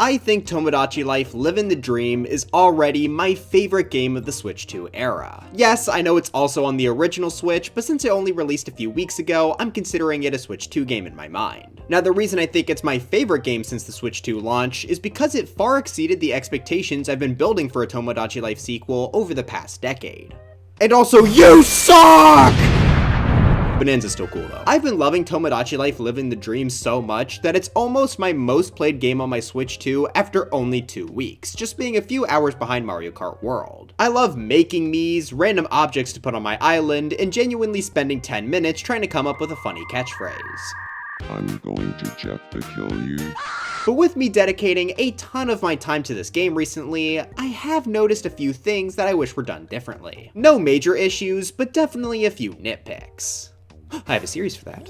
I think Tomodachi Life Livin' the Dream is already my favorite game of the Switch 2 era. Yes, I know it's also on the original Switch, but since it only released a few weeks ago, I'm considering it a Switch 2 game in my mind. Now, the reason I think it's my favorite game since the Switch 2 launch is because it far exceeded the expectations I've been building for a Tomodachi Life sequel over the past decade. And also, you suck! Bonanza's still cool though. I've been loving Tomodachi Life Livin' the Dream so much that it's almost my most played game on my Switch 2 after only 2 weeks, just being a few hours behind Mario Kart World. I love making miis, random objects to put on my island, and genuinely spending 10 minutes trying to come up with a funny catchphrase. I'm going to jet to kill you. But with me dedicating a ton of my time to this game recently, I have noticed a few things that I wish were done differently. No major issues, but definitely a few nitpicks. I have a series for that.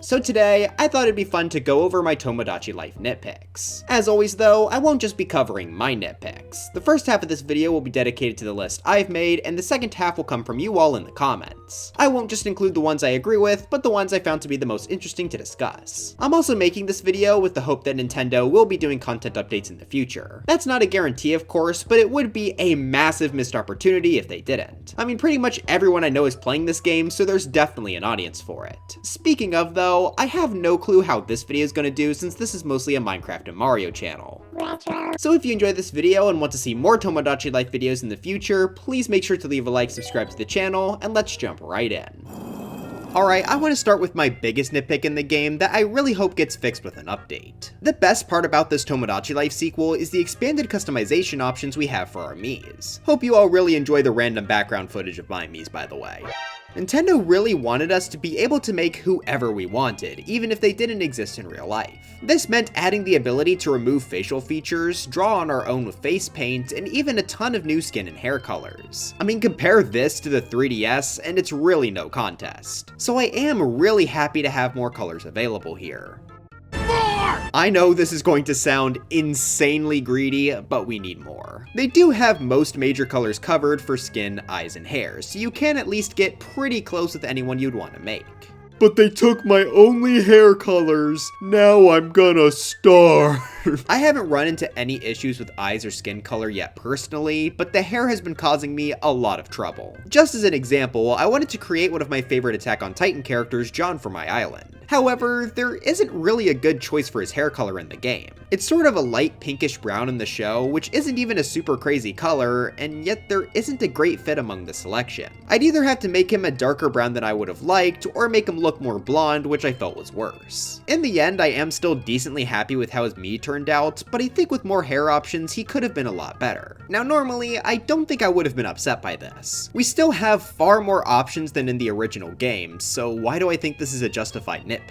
So today, I thought it'd be fun to go over my Tomodachi Life nitpicks. As always though, I won't just be covering my nitpicks. The first half of this video will be dedicated to the list I've made, and the second half will come from you all in the comments. I won't just include the ones I agree with, but the ones I found to be the most interesting to discuss. I'm also making this video with the hope that Nintendo will be doing content updates in the future. That's not a guarantee of course, but it would be a massive missed opportunity if they didn't. I mean, pretty much everyone I know is playing this game, so there's definitely an audience for it. Speaking of though, I have no clue how this video is going to do since this is mostly a Minecraft and Mario channel. So if you enjoyed this video and want to see more Tomodachi Life videos in the future, please make sure to leave a like, subscribe to the channel, and let's jump right in. Alright, I want to start with my biggest nitpick in the game that I really hope gets fixed with an update. The best part about this Tomodachi Life sequel is the expanded customization options we have for our miis. Hope you all really enjoy the random background footage of my miis, by the way. Nintendo really wanted us to be able to make whoever we wanted, even if they didn't exist in real life. This meant adding the ability to remove facial features, draw on our own with face paint, and even a ton of new skin and hair colors. I mean, compare this to the 3DS, and it's really no contest. So I am really happy to have more colors available here. I know this is going to sound insanely greedy, but we need more. They do have most major colors covered for skin, eyes, and hair, so you can at least get pretty close with anyone you'd want to make. But they took my only hair colors. Now I'm gonna starve. I haven't run into any issues with eyes or skin color yet personally, but the hair has been causing me a lot of trouble. Just as an example, I wanted to create one of my favorite Attack on Titan characters, John, for my island. However, there isn't really a good choice for his hair color in the game. It's sort of a light pinkish brown in the show, which isn't even a super crazy color, and yet there isn't a great fit among the selection. I'd either have to make him a darker brown than I would have liked, or make him look more blonde, which I felt was worse. In the end, I am still decently happy with how his Mii turned out, but I think with more hair options, he could have been a lot better. Now normally, I don't think I would have been upset by this. We still have far more options than in the original game, so why do I think this is a justified nitpick?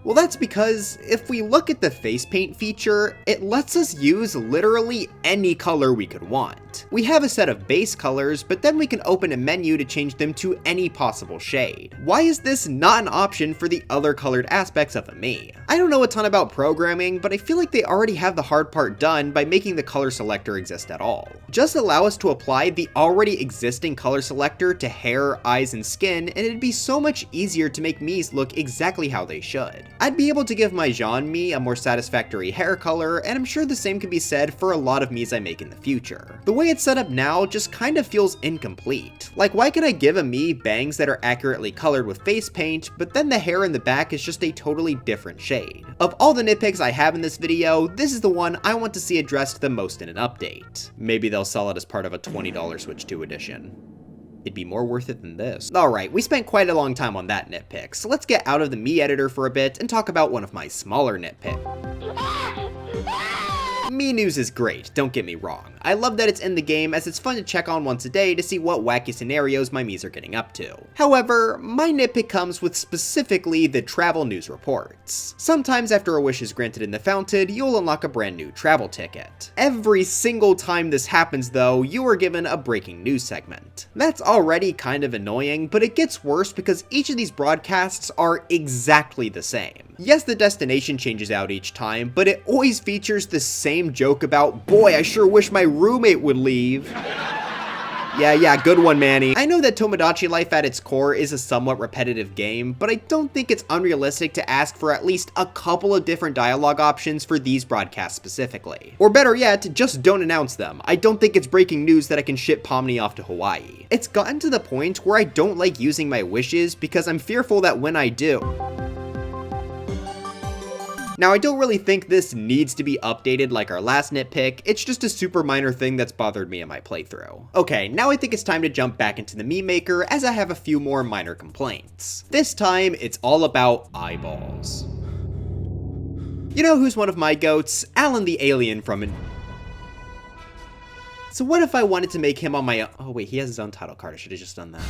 Well, that's because if we look at the face paint feature, it lets us use literally any color we could want. We have a set of base colors, but then we can open a menu to change them to any possible shade. Why is this not an option for the other colored aspects of a Mii? I don't know a ton about programming, but I feel like they already have the hard part done by making the color selector exist at all. Just allow us to apply the already existing color selector to hair, eyes, and skin, and it'd be so much easier to make Miis look exactly how they should. I'd be able to give my Jean Mii a more satisfactory hair color, and I'm sure the same can be said for a lot of Miis I make in the future. The way it's set up now just kind of feels incomplete. Like, why can I give a Mii bangs that are accurately colored with face paint, but then the hair in the back is just a totally different shade? Of all the nitpicks I have in this video, this is the one I want to see addressed the most in an update. Maybe they'll sell it as part of a $20 Switch 2 edition. It'd be more worth it than this. Alright, we spent quite a long time on that nitpick, so let's get out of the Mii editor for a bit and talk about one of my smaller nitpicks. Mii news is great, don't get me wrong. I love that it's in the game as it's fun to check on once a day to see what wacky scenarios my Miis are getting up to. However, my nitpick comes with specifically the travel news reports. Sometimes after a wish is granted in the fountain, you'll unlock a brand new travel ticket. Every single time this happens though, you are given a breaking news segment. That's already kind of annoying, but it gets worse because each of these broadcasts are exactly the same. Yes, the destination changes out each time, but it always features the same joke about, boy, I sure wish my roommate would leave. Yeah, good one, Manny. I know that Tomodachi Life at its core is a somewhat repetitive game, but I don't think it's unrealistic to ask for at least a couple of different dialogue options for these broadcasts specifically. Or better yet, just don't announce them. I don't think it's breaking news that I can ship Pomni off to Hawaii. It's gotten to the point where I don't like using my wishes because I'm fearful that when I do... Now, I don't really think this needs to be updated like our last nitpick, it's just a super minor thing that's bothered me in my playthrough. Okay, now I think it's time to jump back into the meme maker as I have a few more minor complaints. This time, it's all about eyeballs. You know who's one of my goats? Alan the alien from So what if I wanted to make him on my own? Oh wait, he has his own title card, I should have just done that.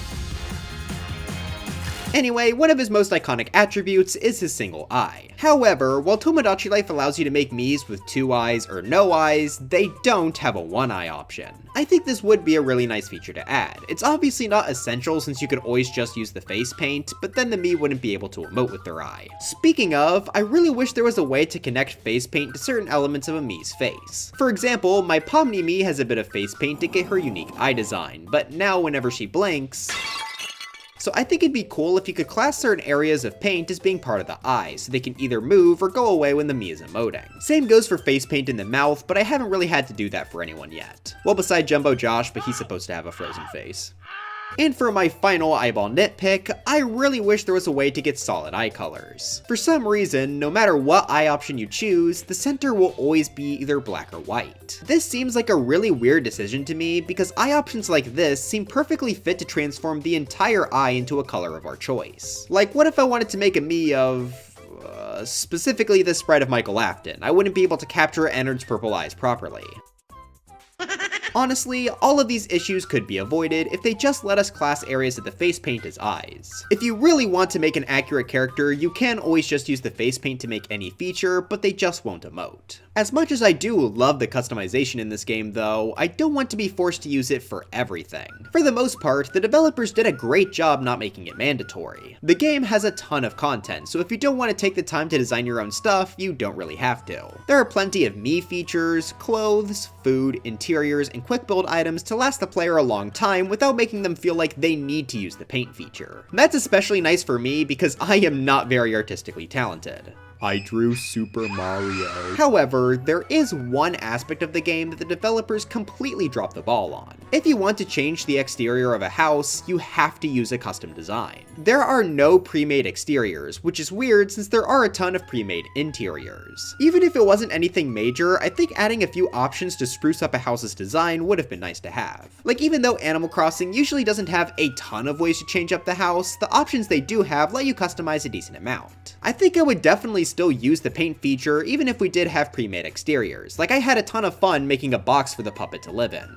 Anyway, one of his most iconic attributes is his single eye. However, while Tomodachi Life allows you to make miis with 2 eyes or no eyes, they don't have a 1 eye option. I think this would be a really nice feature to add. It's obviously not essential since you could always just use the face paint, but then the mii wouldn't be able to emote with their eye. Speaking of, I really wish there was a way to connect face paint to certain elements of a mii's face. For example, my Pomni mii has a bit of face paint to get her unique eye design, but now whenever she blinks... So I think it'd be cool if you could class certain areas of paint as being part of the eye, so they can either move or go away when the mii is emoting. Same goes for face paint in the mouth, but I haven't really had to do that for anyone yet. Well, beside Jumbo Josh, but he's supposed to have a frozen face. And for my final eyeball nitpick, I really wish there was a way to get solid eye colors. For some reason, no matter what eye option you choose, the center will always be either black or white. This seems like a really weird decision to me because eye options like this seem perfectly fit to transform the entire eye into a color of our choice. Like, what if I wanted to make a mii of... specifically the sprite of Michael Afton? I wouldn't be able to capture Ennard's purple eyes properly. Honestly, all of these issues could be avoided if they just let us class areas of the face paint as eyes. If you really want to make an accurate character, you can always just use the face paint to make any feature, but they just won't emote. As much as I do love the customization in this game though, I don't want to be forced to use it for everything. For the most part, the developers did a great job not making it mandatory. The game has a ton of content, so if you don't want to take the time to design your own stuff, you don't really have to. There are plenty of mii features, clothes, food, interiors, and quick build items to last the player a long time without making them feel like they need to use the paint feature. That's especially nice for me because I am not very artistically talented. I drew Super Mario. However, there is one aspect of the game that the developers completely dropped the ball on. If you want to change the exterior of a house, you have to use a custom design. There are no pre-made exteriors, which is weird since there are a ton of pre-made interiors. Even if it wasn't anything major, I think adding a few options to spruce up a house's design would have been nice to have. Like, even though Animal Crossing usually doesn't have a ton of ways to change up the house, the options they do have let you customize a decent amount. I think I would definitely still use the paint feature even if we did have pre-made exteriors. Like, I had a ton of fun making a box for the puppet to live in.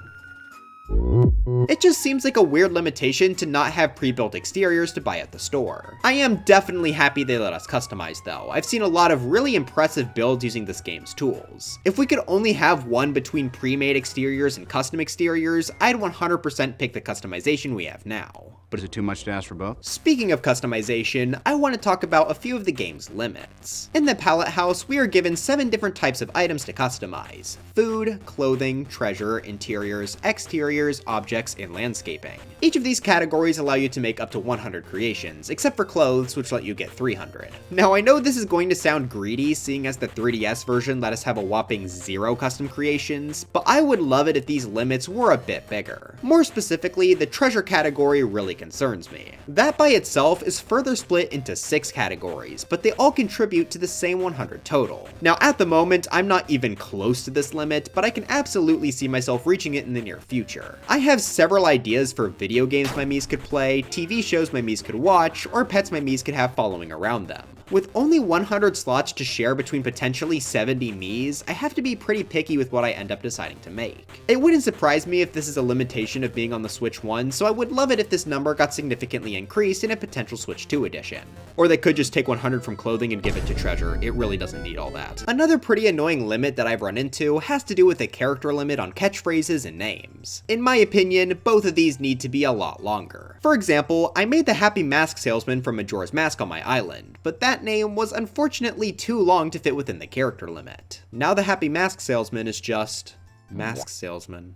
It just seems like a weird limitation to not have pre-built exteriors to buy at the store. I am definitely happy they let us customize though. I've seen a lot of really impressive builds using this game's tools. If we could only have one between pre-made exteriors and custom exteriors, I'd 100% pick the customization we have now. But is it too much to ask for both? Speaking of customization, I want to talk about a few of the game's limits. In the palette house, we are given 7 different types of items to customize: food, clothing, treasure, interiors, exteriors, objects, and landscaping. Each of these categories allow you to make up to 100 creations, except for clothes, which let you get 300. Now, I know this is going to sound greedy, seeing as the 3DS version let us have a whopping 0 custom creations, but I would love it if these limits were a bit bigger. More specifically, the treasure category really concerns me. That by itself is further split into 6 categories, but they all contribute to the same 100 total. Now, at the moment, I'm not even close to this limit, but I can absolutely see myself reaching it in the near future. I have several ideas for video games my miis could play, TV shows my miis could watch, or pets my miis could have following around them. With only 100 slots to share between potentially 70 miis, I have to be pretty picky with what I end up deciding to make. It wouldn't surprise me if this is a limitation of being on the Switch 1, so I would love it if this number got significantly increased in a potential Switch 2 edition. Or they could just take 100 from clothing and give it to treasure, it really doesn't need all that. Another pretty annoying limit that I've run into has to do with a character limit on catchphrases and names. In my opinion, both of these need to be a lot longer. For example, I made the Happy Mask Salesman from Majora's Mask on my island, but that name was unfortunately too long to fit within the character limit. Now the Happy Mask Salesman is just Mask Salesman.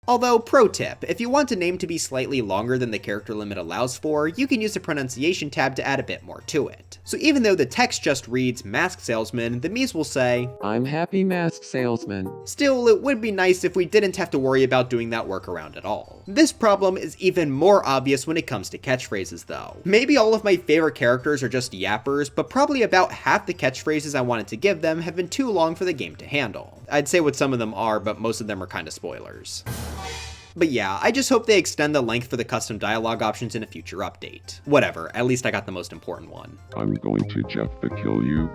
Although, pro tip, if you want a name to be slightly longer than the character limit allows for, you can use the pronunciation tab to add a bit more to it. So even though the text just reads Mask Salesman, the miis will say, I'm Happy Mask Salesman. Still, it would be nice if we didn't have to worry about doing that workaround at all. This problem is even more obvious when it comes to catchphrases though. Maybe all of my favorite characters are just yappers, but probably about half the catchphrases I wanted to give them have been too long for the game to handle. I'd say what some of them are, but most of them are kinda spoilers. But yeah, I just hope they extend the length for the custom dialogue options in a future update. Whatever, at least I got the most important one. I'm going to Jeff the kill you.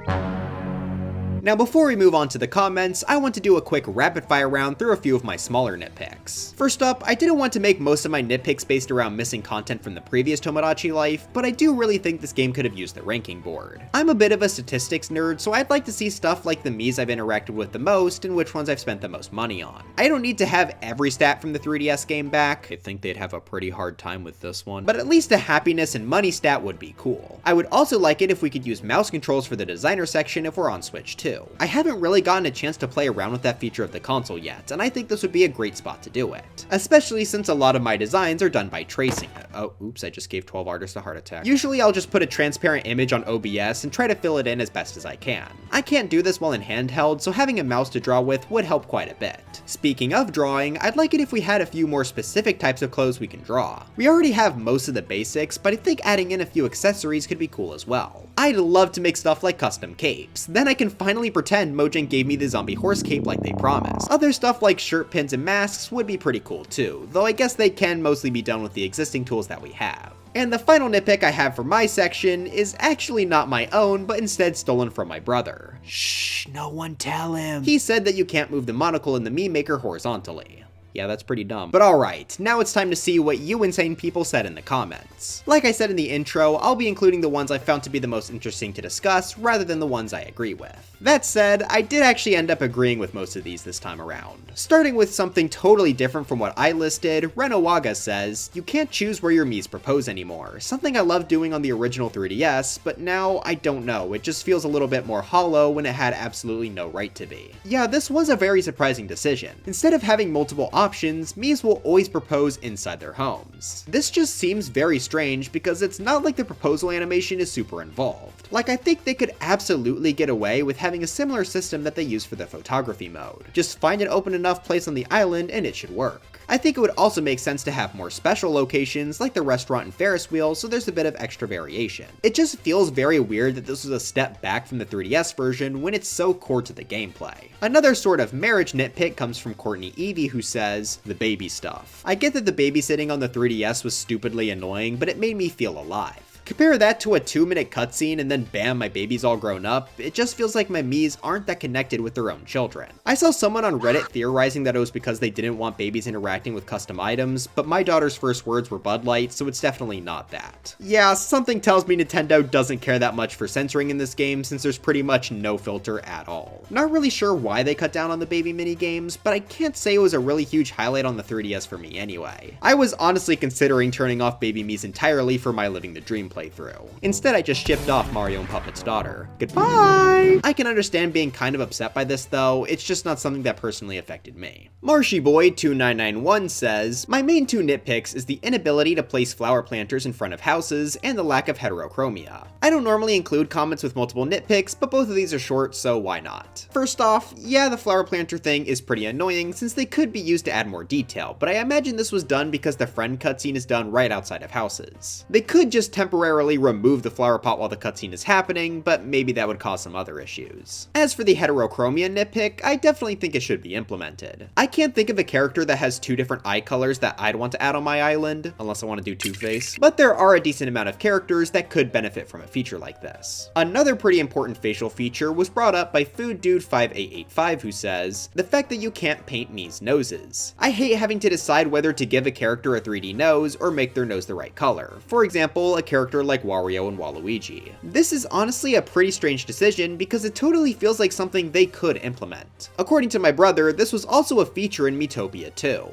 Now before we move on to the comments, I want to do a quick rapid fire round through a few of my smaller nitpicks. First up, I didn't want to make most of my nitpicks based around missing content from the previous Tomodachi life, but I do really think this game could have used the ranking board. I'm a bit of a statistics nerd, so I'd like to see stuff like the miis I've interacted with the most and which ones I've spent the most money on. I don't need to have every stat from the 3DS game back. I think they'd have a pretty hard time with this one, but at least a happiness and money stat would be cool. I would also like it if we could use mouse controls for the designer section if we're on Switch too. I haven't really gotten a chance to play around with that feature of the console yet, and I think this would be a great spot to do it. Especially since a lot of my designs are done by tracing it. Oh, oops, I just gave 12 artists a heart attack. Usually I'll just put a transparent image on OBS and try to fill it in as best as I can. I can't do this while in handheld, so having a mouse to draw with would help quite a bit. Speaking of drawing, I'd like it if we had a few more specific types of clothes we can draw. We already have most of the basics, but I think adding in a few accessories could be cool as well. I'd love to make stuff like custom capes. Then I can finally pretend Mojang gave me the zombie horse cape like they promised. Other stuff like shirt pins and masks would be pretty cool too, though I guess they can mostly be done with the existing tools that we have. And the final nitpick I have for my section is actually not my own, but instead stolen from my brother. Shh, no one tell him. He said that you can't move the monocle in the meme maker horizontally. Yeah, that's pretty dumb. But alright, now it's time to see what you insane people said in the comments. Like I said in the intro, I'll be including the ones I found to be the most interesting to discuss, rather than the ones I agree with. That said, I did actually end up agreeing with most of these this time around. Starting with something totally different from what I listed, Renowaga says, you can't choose where your miis propose anymore. Something I loved doing on the original 3DS, but now, I don't know, it just feels a little bit more hollow when it had absolutely no right to be. Yeah, this was a very surprising decision. Instead of having multiple options, miis will always propose inside their homes. This just seems very strange because it's not like the proposal animation is super involved. Like, I think they could absolutely get away with having a similar system that they use for the photography mode. Just find an open enough place on the island and it should work. I think it would also make sense to have more special locations like the restaurant and Ferris wheel, so there's a bit of extra variation. It just feels very weird that this was a step back from the 3DS version when it's so core to the gameplay. Another sort of marriage nitpick comes from Courtney Evie, who says, the baby stuff. I get that the babysitting on the 3DS was stupidly annoying, but it made me feel alive. Compare that to a 2-minute cutscene and then bam, my baby's all grown up. It just feels like my miis aren't that connected with their own children. I saw someone on Reddit theorizing that it was because they didn't want babies interacting with custom items, but my daughter's first words were Bud Light, so it's definitely not that. Yeah, something tells me Nintendo doesn't care that much for censoring in this game since there's pretty much no filter at all. Not really sure why they cut down on the baby minigames, but I can't say it was a really huge highlight on the 3DS for me anyway. I was honestly considering turning off baby miis entirely for my Living the Dream playthrough. Instead, I just shipped off Mario and Puppet's daughter. Goodbye! I can understand being kind of upset by this though, it's just not something that personally affected me. MarshyBoy2991 says, my main two nitpicks is the inability to place flower planters in front of houses and the lack of heterochromia. I don't normally include comments with multiple nitpicks, but both of these are short, so why not? First off, yeah, the flower planter thing is pretty annoying since they could be used to add more detail, but I imagine this was done because the friend cutscene is done right outside of houses. They could just temporarily remove the flower pot while the cutscene is happening, but maybe that would cause some other issues. As for the heterochromia nitpick, I definitely think it should be implemented. I can't think of a character that has two different eye colors that I'd want to add on my island, unless I want to do Two-Face, but there are a decent amount of characters that could benefit from a feature like this. Another pretty important facial feature was brought up by FoodDude5885, who says, the fact that you can't paint miis noses. I hate having to decide whether to give a character a 3D nose or make their nose the right color. For example, a character like Wario and Waluigi. This is honestly a pretty strange decision because it totally feels like something they could implement. According to my brother, this was also a feature in Miitopia 2.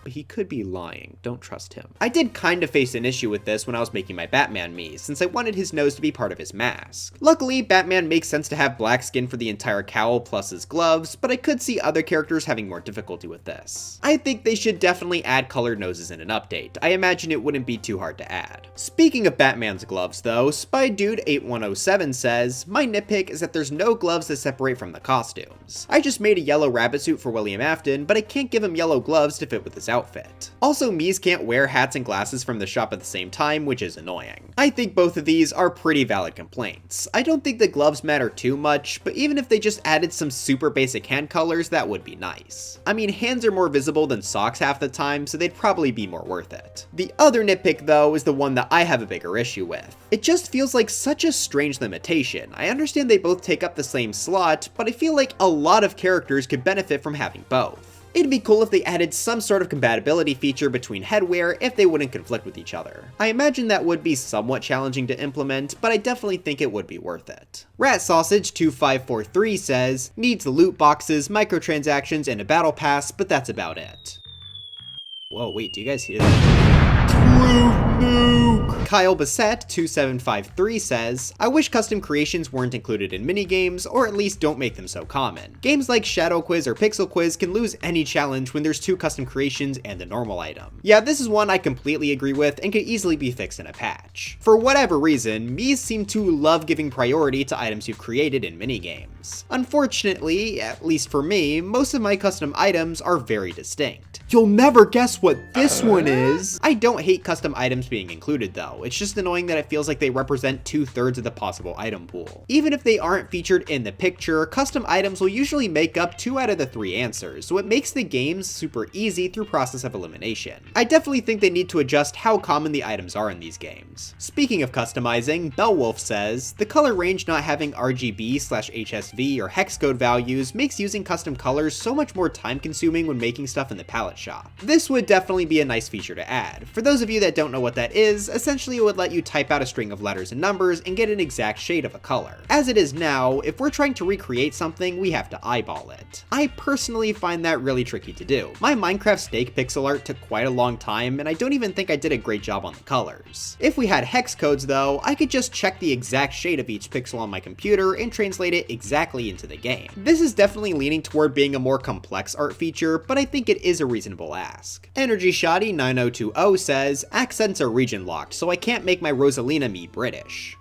but he could be lying. Don't trust him. I did kind of face an issue with this when I was making my Batman miis, since I wanted his nose to be part of his mask. Luckily, Batman makes sense to have black skin for the entire cowl plus his gloves, but I could see other characters having more difficulty with this. I think they should definitely add colored noses in an update. I imagine it wouldn't be too hard to add. Speaking of Batman's gloves though, SpyDude8107 says, my nitpick is that there's no gloves that separate from the costumes. I just made a yellow rabbit suit for William Afton, but I can't give him yellow gloves to fit with his outfit. Also, miis can't wear hats and glasses from the shop at the same time, which is annoying. I think both of these are pretty valid complaints. I don't think the gloves matter too much, but even if they just added some super basic hand colors, that would be nice. I mean, hands are more visible than socks half the time, so they'd probably be more worth it. The other nitpick though is the one that I have a bigger issue with. It just feels like such a strange limitation. I understand they both take up the same slot, but I feel like a lot of characters could benefit from having both. It'd be cool if they added some sort of compatibility feature between headwear if they wouldn't conflict with each other. I imagine that would be somewhat challenging to implement, but I definitely think it would be worth it. RatSausage2543 says, needs loot boxes, microtransactions, and a battle pass, but that's about it. Whoa, wait, do you guys hear that? Truth nuke! Kyle Bassett2753 says, I wish custom creations weren't included in minigames, or at least don't make them so common. Games like Shadow Quiz or Pixel Quiz can lose any challenge when there's 2 custom creations and a normal item. Yeah, this is one I completely agree with and could easily be fixed in a patch. For whatever reason, miis seem to love giving priority to items you've created in minigames. Unfortunately, at least for me, most of my custom items are very distinct. You'll never guess what this one is! I don't hate custom items being included though, it's just annoying that it feels like they represent 2/3 of the possible item pool. Even if they aren't featured in the picture, custom items will usually make up 2 out of the 3 answers, so it makes the games super easy through process of elimination. I definitely think they need to adjust how common the items are in these games. Speaking of customizing, Bellwolf says, the color range not having RGB/HSV or hex code values makes using custom colors so much more time consuming when making stuff in the palette shop. This would definitely be a nice feature to add. For those of you that don't know what that is, essentially it would let you type out a string of letters and numbers and get an exact shade of a color. As it is now, if we're trying to recreate something, we have to eyeball it. I personally find that really tricky to do. My Minecraft steak pixel art took quite a long time, and I don't even think I did a great job on the colors. If we had hex codes though, I could just check the exact shade of each pixel on my computer and translate it exactly into the game. This is definitely leaning toward being a more complex art feature, but I think it is a reasonable ask. Energy Shoddy 9020 says, accents are region locked, so I can't make my Rosalina me British.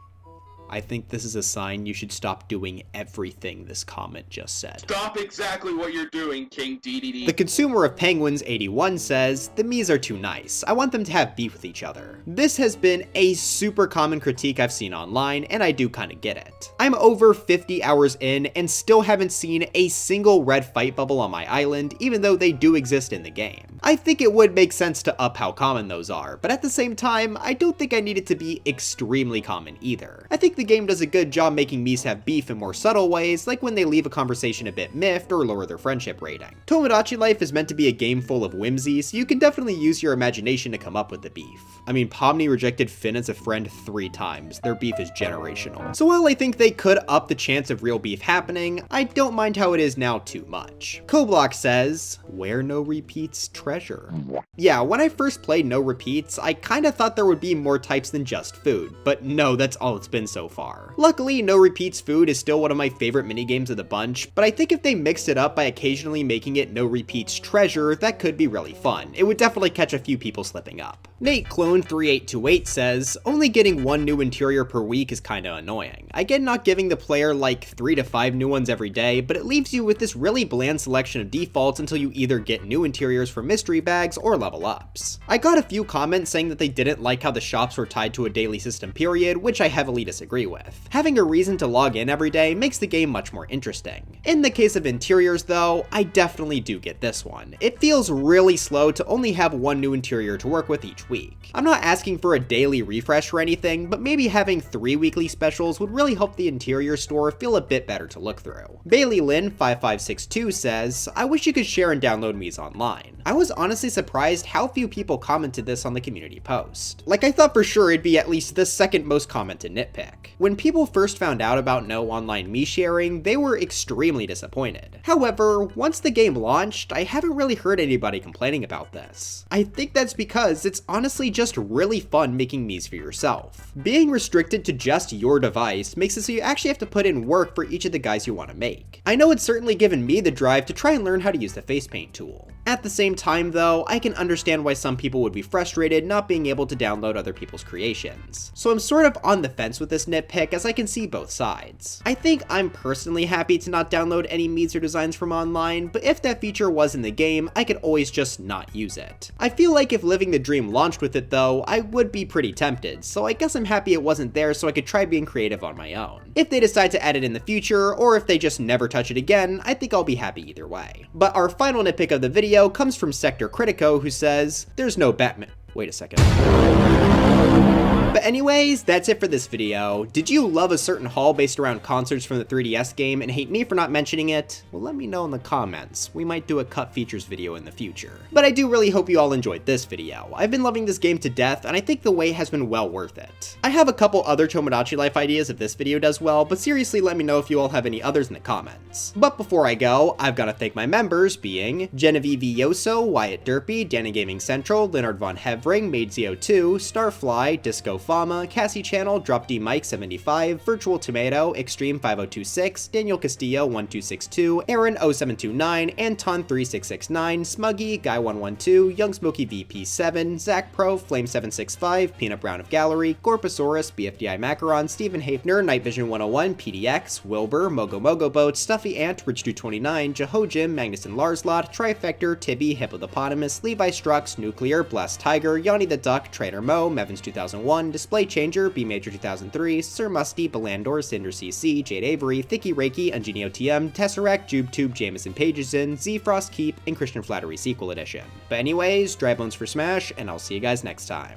I think this is a sign you should stop doing everything this comment just said. Stop exactly what you're doing, King DDD. The consumer of Penguins 81 says, the miis are too nice. I want them to have beef with each other. This has been a super common critique I've seen online, and I do kinda get it. I'm over 50 hours in and still haven't seen a single red fight bubble on my island, even though they do exist in the game. I think it would make sense to up how common those are, but at the same time, I don't think I need it to be extremely common either. I think the game does a good job making miis have beef in more subtle ways, like when they leave a conversation a bit miffed or lower their friendship rating. Tomodachi Life is meant to be a game full of whimsy, so you can definitely use your imagination to come up with the beef. I mean, Pomni rejected Finn as a friend 3 times. Their beef is generational. So while I think they could up the chance of real beef happening, I don't mind how it is now too much. Koblock says, where no repeats treasure. Yeah, when I first played No Repeats, I kinda thought there would be more types than just food, but no, that's all it's been so far. Luckily, No Repeats food is still one of my favorite minigames of the bunch, but I think if they mixed it up by occasionally making it No Repeats treasure, that could be really fun. It would definitely catch a few people slipping up. Nate Clone 3828 says, only getting 1 new interior per week is kinda annoying. I get not giving the player like 3 to 5 new ones every day, but it leaves you with this really bland selection of defaults until you either get new interiors from mystery bags or level ups. I got a few comments saying that they didn't like how the shops were tied to a daily system period, which I heavily disagree with. Having a reason to log in every day makes the game much more interesting. In the case of interiors though, I definitely do get this one. It feels really slow to only have 1 new interior to work with each week. I'm not asking for a daily refresh or anything, but maybe having 3 weekly specials would really helped the interior store feel a bit better to look through. Bailey Lynn 5562 says, I wish you could share and download miis online. I was honestly surprised how few people commented this on the community post. Like, I thought for sure it'd be at least the second most commented nitpick. When people first found out about no online Mii sharing, they were extremely disappointed. However, once the game launched, I haven't really heard anybody complaining about this. I think that's because it's honestly just really fun making miis for yourself. Being restricted to just your device makes it so you actually have to put in work for each of the guys you want to make. I know it's certainly given me the drive to try and learn how to use the face paint tool. At the same time though, I can understand why some people would be frustrated not being able to download other people's creations. So I'm sort of on the fence with this nitpick as I can see both sides. I think I'm personally happy to not download any miis or designs from online, but if that feature was in the game, I could always just not use it. I feel like if Living the Dream launched with it though, I would be pretty tempted, so I guess I'm happy it wasn't there so I could try being creative on my own. If they decide to add it in the future, or if they just never touch it again, I think I'll be happy either way. But our final nitpick of the video comes from Sector Critico, who says, there's no Batman. Wait a second. But anyways, that's it for this video. Did you love a certain haul based around concerts from the 3DS game and hate me for not mentioning it? Well, let me know in the comments. We might do a cut features video in the future. But I do really hope you all enjoyed this video. I've been loving this game to death, and I think the wait has been well worth it. I have a couple other Tomodachi Life ideas if this video does well, but seriously let me know if you all have any others in the comments. But before I go, I've got to thank my members, being Genevieve Yoso, Wyatt Derpy, Danny Gaming Central, Leonard Von Hevring, MaidZO2, Starfly, Disco Fama, Cassie Channel, Drop D Mike 75, Virtual Tomato, Extreme 5026, Daniel Castillo 1262, Aaron 0729, Anton 3669, Smuggy, Guy 112, Young Smoky VP7, Zach Pro, Flame 765, Peanut Brown of Gallery, Gorposaurus, BFDI Macaron, Stephen Hafner, Night Vision 101, PDX, Wilbur, Mogo Mogo Boat, Stuffy Ant, Rich 229, Jim, Magnus and Larslot, Trifector, Tibby, Hippopotamus, Levi Strux, Nuclear, Blast Tiger, Yanni the Duck, Trader Mo, Mevins 2001, Display Changer, B Major 2003, Sir Musty, Belandor, Cinder CC, Jade Avery, Thicky Reiki, Ungenio TM, Tesseract, JubeTube, Jameson Pageson, Z Frost Keep, and Christian Flattery Sequel Edition. But anyways, dry bones for Smash, and I'll see you guys next time.